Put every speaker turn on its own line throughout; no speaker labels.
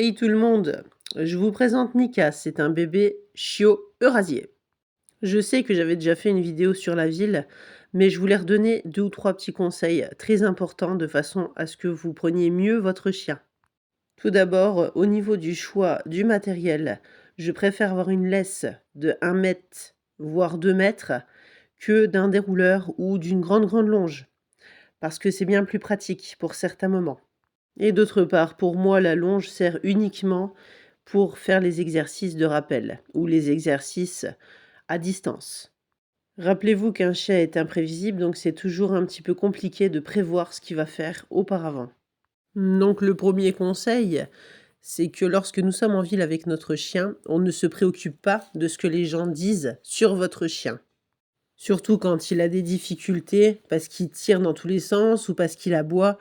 Hey tout le monde, je vous présente Mika, c'est un bébé chiot eurasier. Je sais que j'avais déjà fait une vidéo sur la ville, mais je voulais redonner 2 ou 3 petits conseils très importants de façon à ce que vous preniez mieux votre chien. Tout d'abord, au niveau du choix du matériel, je préfère avoir une laisse de 1 mètre, voire 2 mètres, que d'un dérouleur ou d'une grande longe, parce que c'est bien plus pratique pour certains moments. Et d'autre part, pour moi, la longe sert uniquement pour faire les exercices de rappel ou les exercices à distance. Rappelez-vous qu'un chien est imprévisible, donc c'est toujours un petit peu compliqué de prévoir ce qu'il va faire auparavant. Donc le premier conseil, c'est que lorsque nous sommes en ville avec notre chien, on ne se préoccupe pas de ce que les gens disent sur votre chien. Surtout quand il a des difficultés, parce qu'il tire dans tous les sens ou parce qu'il aboie.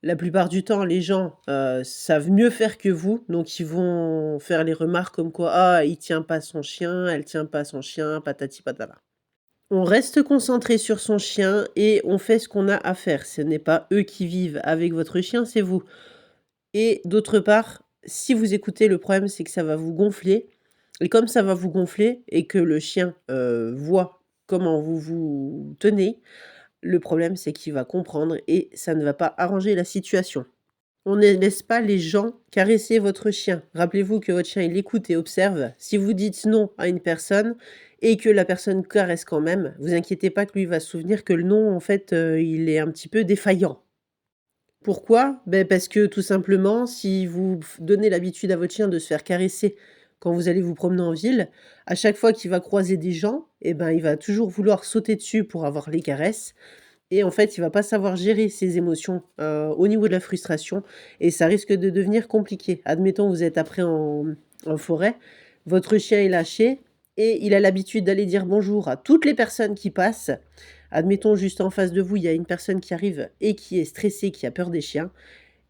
La plupart du temps, les gens, savent mieux faire que vous, donc ils vont faire les remarques comme quoi: «Ah, il tient pas son chien, elle tient pas son chien, patati patata». On reste concentré sur son chien et on fait ce qu'on a à faire. Ce n'est pas eux qui vivent avec votre chien, c'est vous. Et d'autre part, si vous écoutez, le problème, c'est que ça va vous gonfler et comme ça va vous gonfler et que le chien, voit comment vous vous tenez, le problème, c'est qu'il va comprendre et ça ne va pas arranger la situation. On ne laisse pas les gens caresser votre chien. Rappelez-vous que votre chien, il écoute et observe. Si vous dites non à une personne et que la personne caresse quand même, vous inquiétez pas que lui va se souvenir que le non, en fait, il est un petit peu défaillant. Pourquoi? Ben parce que tout simplement, si vous donnez l'habitude à votre chien de se faire caresser quand vous allez vous promener en ville, à chaque fois qu'il va croiser des gens, et ben, il va toujours vouloir sauter dessus pour avoir les caresses et en fait, il va pas savoir gérer ses émotions, au niveau de la frustration et ça risque de devenir compliqué. Admettons, vous êtes après en forêt, votre chien est lâché et il a l'habitude d'aller dire bonjour à toutes les personnes qui passent. Admettons, juste en face de vous, il y a une personne qui arrive et qui est stressée, qui a peur des chiens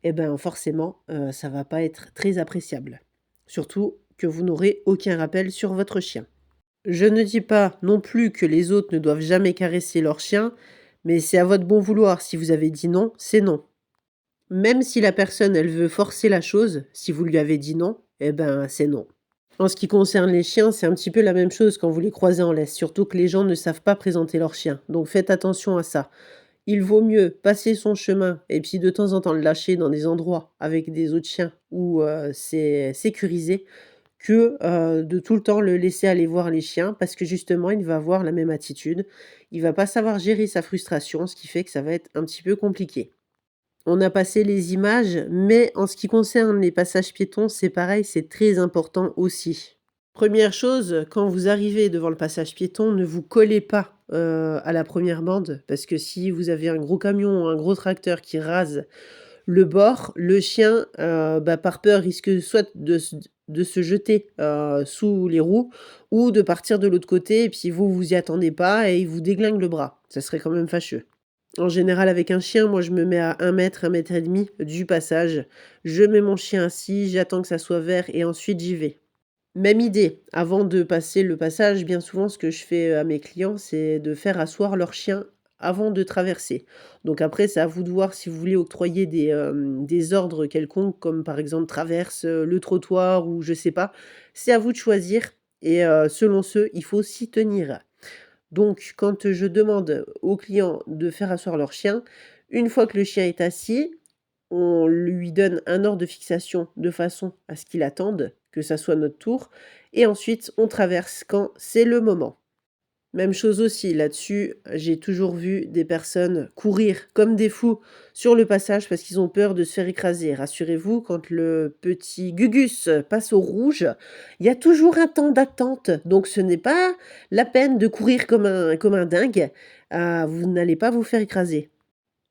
et ben, forcément, ça va pas être très appréciable. Surtout que vous n'aurez aucun rappel sur votre chien. Je ne dis pas non plus que les autres ne doivent jamais caresser leur chien, mais c'est à votre bon vouloir. Si vous avez dit non, c'est non. Même si la personne, elle veut forcer la chose, si vous lui avez dit non, eh ben, c'est non. En ce qui concerne les chiens, c'est un petit peu la même chose quand vous les croisez en laisse, surtout que les gens ne savent pas présenter leur chien. Donc faites attention à ça. Il vaut mieux passer son chemin et puis de temps en temps le lâcher dans des endroits avec des autres chiens où c'est sécurisé que, de tout le temps le laisser aller voir les chiens parce que justement il va avoir la même attitude. Il va pas savoir gérer sa frustration, ce qui fait que ça va être un petit peu compliqué. On a passé les images, mais en ce qui concerne les passages piétons, c'est pareil, c'est très important aussi. Première chose, quand vous arrivez devant le passage piéton, ne vous collez pas, à la première bande parce que si vous avez un gros camion ou un gros tracteur qui rase le bord, le chien, bah, par peur, risque soit de se jeter, sous les roues ou de partir de l'autre côté et puis vous, vous y attendez pas et il vous déglingue le bras. Ça serait quand même fâcheux. En général, avec un chien, moi, je me mets à 1 mètre et demi du passage. Je mets mon chien assis, j'attends que ça soit vert et ensuite j'y vais. Même idée, avant de passer le passage, bien souvent, ce que je fais, à mes clients, c'est de faire asseoir leur chien avant de traverser. Donc après, c'est à vous de voir si vous voulez octroyer des ordres quelconques, comme par exemple traverse, le trottoir ou je sais pas. C'est à vous de choisir et selon ce, il faut s'y tenir. Donc quand je demande aux clients de faire asseoir leur chien, une fois que le chien est assis, on lui donne un ordre de fixation de façon à ce qu'il attende que ça soit notre tour et ensuite on traverse quand c'est le moment. Même chose aussi là-dessus, j'ai toujours vu des personnes courir comme des fous sur le passage parce qu'ils ont peur de se faire écraser. Rassurez-vous, quand le petit Gugus passe au rouge, il y a toujours un temps d'attente, donc ce n'est pas la peine de courir comme un dingue, vous n'allez pas vous faire écraser.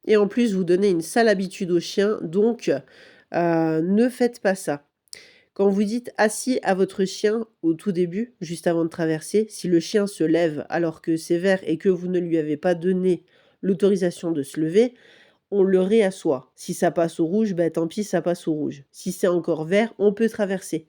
Et en plus, vous donnez une sale habitude au chien, donc ne faites pas ça. Quand vous dites assis à votre chien au tout début, juste avant de traverser, si le chien se lève alors que c'est vert et que vous ne lui avez pas donné l'autorisation de se lever, on le réassoit. Si ça passe au rouge, bah, tant pis, ça passe au rouge. Si c'est encore vert, on peut traverser.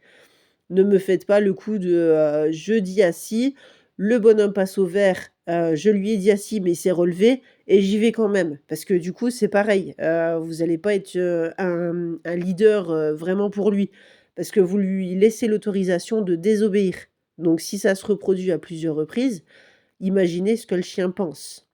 Ne me faites pas le coup de, je dis assis, le bonhomme passe au vert, je lui ai dit assis, mais il s'est relevé et j'y vais quand même. Parce que du coup, c'est pareil, vous allez pas être, un leader, vraiment pour lui. parce que vous lui laissez l'autorisation de désobéir. Donc si ça se reproduit à plusieurs reprises, imaginez ce que le chien pense.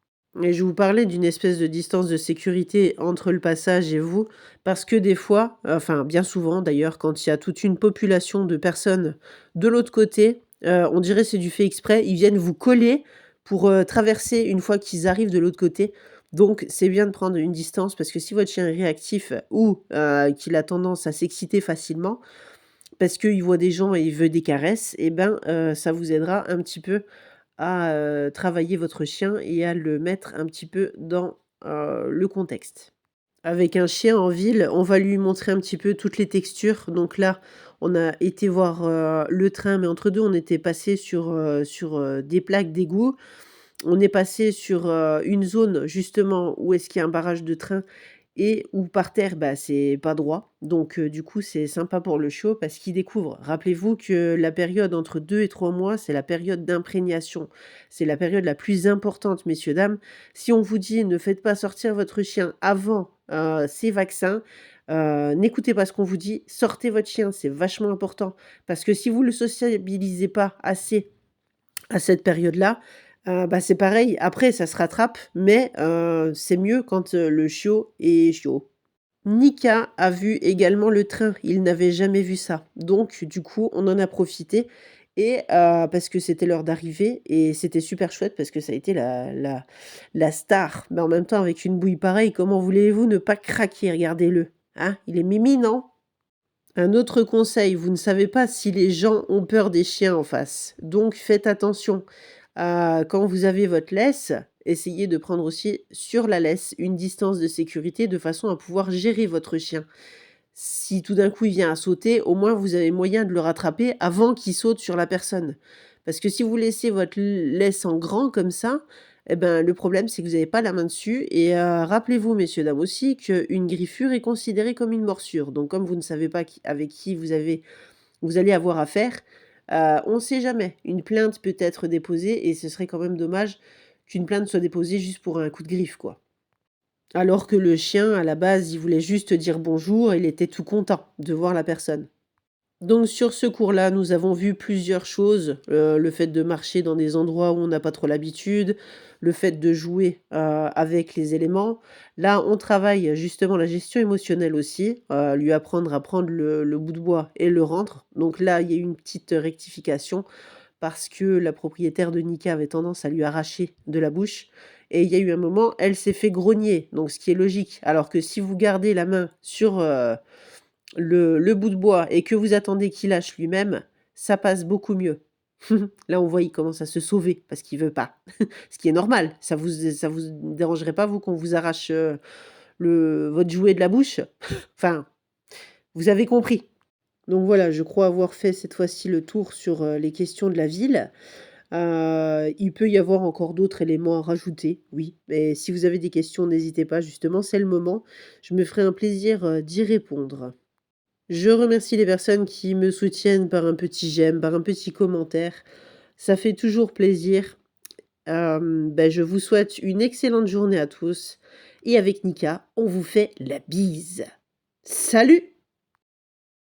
Et je vous parlais d'une espèce de distance de sécurité entre le passage et vous, parce que des fois, enfin bien souvent d'ailleurs, quand il y a toute une population de personnes de l'autre côté, on dirait c'est du fait exprès, ils viennent vous coller pour, traverser une fois qu'ils arrivent de l'autre côté. Donc c'est bien de prendre une distance parce que si votre chien est réactif ou, qu'il a tendance à s'exciter facilement, parce qu'il voit des gens et il veut des caresses, et ben, ça vous aidera un petit peu à, travailler votre chien et à le mettre un petit peu dans, le contexte. Avec un chien en ville, on va lui montrer un petit peu toutes les textures. Donc là, on a été voir, le train, mais entre 2, on était passé sur des plaques d'égout. On est passé sur, une zone justement où est-ce qu'il y a un barrage de train et où par terre, bah, c'est pas droit. Donc du coup, c'est sympa pour le chiot parce qu'il découvre. Rappelez-vous que la période entre 2 et 3 mois, c'est la période d'imprégnation. C'est la période la plus importante, messieurs, dames. Si on vous dit: «Ne faites pas sortir votre chien avant, ces vaccins», n'écoutez pas ce qu'on vous dit, sortez votre chien, c'est vachement important. Parce que si vous le sociabilisez pas assez à cette période-là, bah, c'est pareil. Après ça se rattrape, mais c'est mieux quand, le chiot est chiot. Nika a vu également le train, il n'avait jamais vu ça. Donc du coup, on en a profité et parce que c'était l'heure d'arrivée et c'était super chouette parce que ça a été la star. Mais en même temps avec une bouille pareille, comment voulez-vous ne pas craquer? Regardez-le, hein? Il est mimi, non? Un autre conseil, vous ne savez pas si les gens ont peur des chiens en face. Donc faites attention. Quand vous avez votre laisse, essayez de prendre aussi sur la laisse une distance de sécurité de façon à pouvoir gérer votre chien. Si tout d'un coup il vient à sauter, au moins vous avez moyen de le rattraper avant qu'il saute sur la personne. Parce que si vous laissez votre laisse en grand comme ça, eh ben, le problème c'est que vous n'avez pas la main dessus et rappelez-vous messieurs, dames aussi qu'une griffure est considérée comme une morsure. Donc comme vous ne savez pas avec qui vous allez avoir affaire, on ne sait jamais. Une plainte peut être déposée et ce serait quand même dommage qu'une plainte soit déposée juste pour un coup de griffe, quoi. Alors que le chien, à la base, il voulait juste dire bonjour, il était tout content de voir la personne. Donc sur ce cours-là, nous avons vu plusieurs choses, le fait de marcher dans des endroits où on n'a pas trop l'habitude, le fait de jouer, avec les éléments. Là, on travaille justement la gestion émotionnelle aussi, lui apprendre à prendre le bout de bois et le rendre. Donc là, il y a eu une petite rectification parce que la propriétaire de Nika avait tendance à lui arracher de la bouche et il y a eu un moment, elle s'est fait grogner, donc ce qui est logique. Alors que si vous gardez la main sur, le bout de bois et que vous attendez qu'il lâche lui-même, ça passe beaucoup mieux. Là, on voit, il commence à se sauver parce qu'il veut pas. Ce qui est normal. Ça vous dérangerait pas, vous, qu'on vous arrache, le votre jouet de la bouche? Enfin, vous avez compris. Donc voilà, je crois avoir fait cette fois-ci le tour sur, les questions de la ville. Il peut y avoir encore d'autres éléments à rajouter, oui, mais si vous avez des questions, n'hésitez pas, justement, c'est le moment. Je me ferai un plaisir, d'y répondre. Je remercie les personnes qui me soutiennent par un petit j'aime, par un petit commentaire. Ça fait toujours plaisir. Je vous souhaite une excellente journée à tous et avec Nika, on vous fait la bise. Salut!